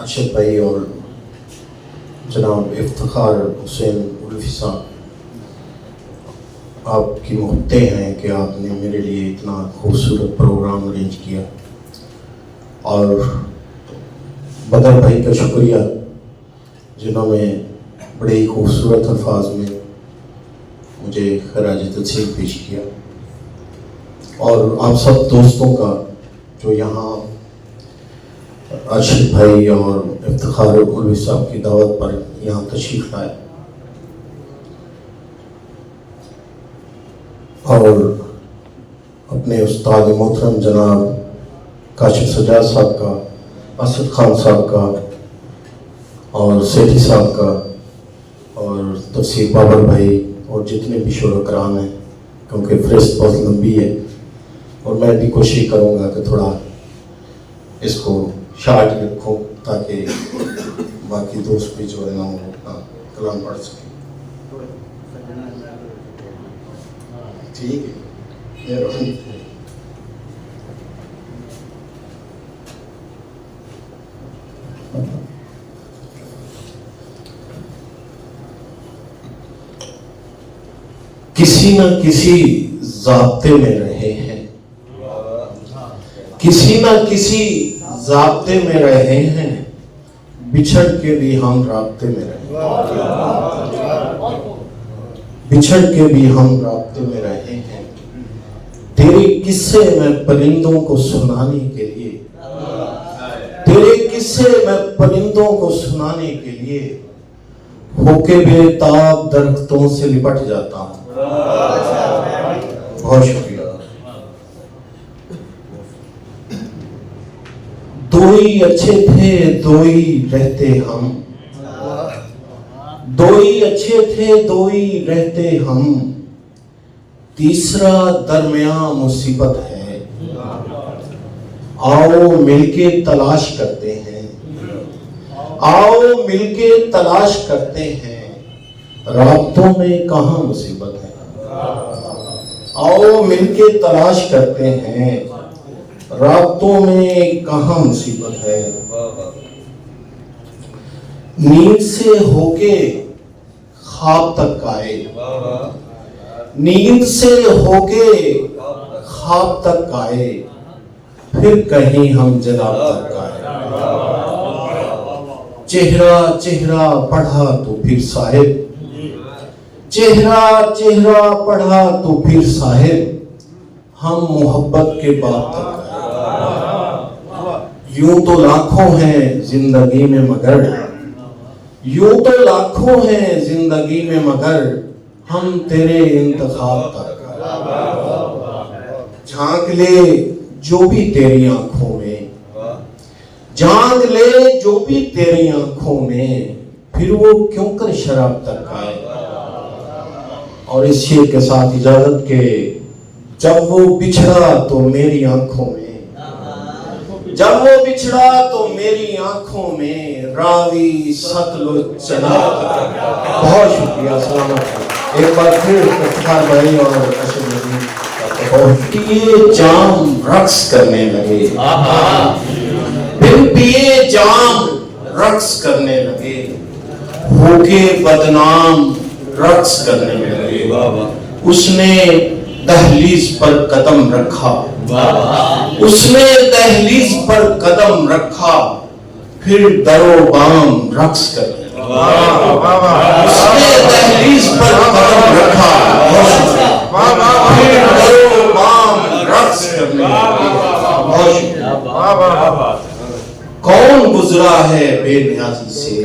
ارشد بھائی اور جناب افتخار حسین الفی صاحب، آپ کی محبتیں ہیں کہ آپ نے میرے لیے اتنا خوبصورت پروگرام ارینج کیا، اور بدر بھائی کا شکریہ جنہوں نے بڑے ہی خوبصورت الفاظ میں مجھے خراج تحسین پیش کیا، اور آپ سب دوستوں کا جو یہاں ارشد بھائی اور افتخار الفی صاحب کی دعوت پر یہاں تشریف لائے، اور اپنے استاد محترم جناب کاشف سجاد صاحب کا، اسد خان صاحب کا، اور سیٹھی صاحب کا، اور تفسیر بابر بھائی اور جتنے بھی شعراء کرام ہیں، کیونکہ فہرست بہت لمبی ہے اور میں بھی کوشش کروں گا کہ تھوڑا اس کو شارٹ رکھوں تاکہ باقی دوست بھی جو ہے نا وہ اپنا کلام پڑھ سکیں۔ ٹھیک ہے، کسی نہ کسی ضابطے میں رہے ہیں، کسی نہ کسی ضابطے میں رہے ہیں، بچھڑ کے بھی ہم رابطے میں رہے ہیں، بچھڑ کے بھی ہم رابطے میں رہے ہیں، تیرے قصے میں پرندوں کو سنانے کے لیے، تیرے قصے میں پرندوں کو سنانے کے لیے ہو کے بے تاب درختوں سے لپٹ جاتا ہوں۔ بہت شکریہ۔ دو ہی اچھے تھے دو ہی رہتے ہم، دو ہی اچھے تھے دو ہی رہتے ہم، تیسرا درمیان مصیبت ہے، آؤ مل کے تلاش کرتے ہیں، آؤ مل کے تلاش کرتے ہیں، رابطوں میں کہاں مصیبت ہے، آؤ مل کے تلاش کرتے ہیں، رابطوں میں کہاں مصیبت ہے۔ نیند سے ہو کے خواب تک آئے، نیند سے ہو کے خواب تک آئے، پھر کہیں ہم جناب تک آئے، چہرہ چہرہ پڑھا تو پھر صاحب، چہرہ چہرہ پڑھا تو پھر صاحب، ہم محبت کے بعد تک آئے، یوں تو لاکھوں ہیں زندگی میں مگر، یوں تو لاکھوں ہیں زندگی میں مگر، ہم تیرے انتخاب تک آئے، جھانک لے جو بھی تیری آنکھوں میں، جھانک لے جو بھی تیری آنکھوں میں، پھر وہ کیوں کر شراب تک آئے۔ اور اس شعر کے ساتھ اجازت کے جب وہ بچھڑا تو میری آنکھوں میں، جب وہ بچھڑا تو میری آنکھوں میں، راوی ستلج چلا۔ بہت شکریہ، سلامت۔ ایک بار پھر افتخار بھائی اور ارشد بھائی پیے جام رقص کرنے لگے، پھر پیے جام رقص کرنے لگے، ہو کے بدنام رقص کرنے لگے، اس نے دہلیز پر قدم رکھا، اس نے دہلیز پر قدم رکھا، پھر در و بام رقص کرنے لگا، اس نے دہلیز پر قدم رکھا، پھر در و بام رقص کرنے لگا۔ کون گزرا ہے بے نیازی سے،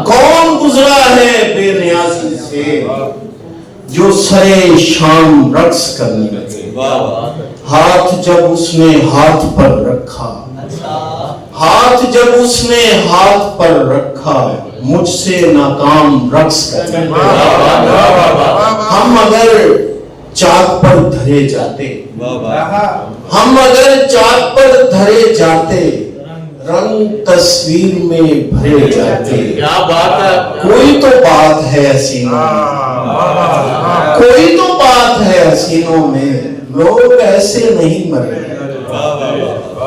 کون گزرا ہے بے نیازی سے، جو سرے شام رقص کرنے لگے، ہاتھ جب اس نے ہاتھ پر رکھا، ہاتھ جب اس نے ہاتھ پر رکھا، مجھ سے ناکام رقص کرنے لگے، ہم اگر چاک پر دھرے جاتے، ہم اگر چاک پر دھرے جاتے، رنگ تصویر میں بھرے جاتے، کوئی تو بات ہے حسینوں میں، کوئی تو بات ہے حسینوں میں، لوگ ایسے نہیں مرے،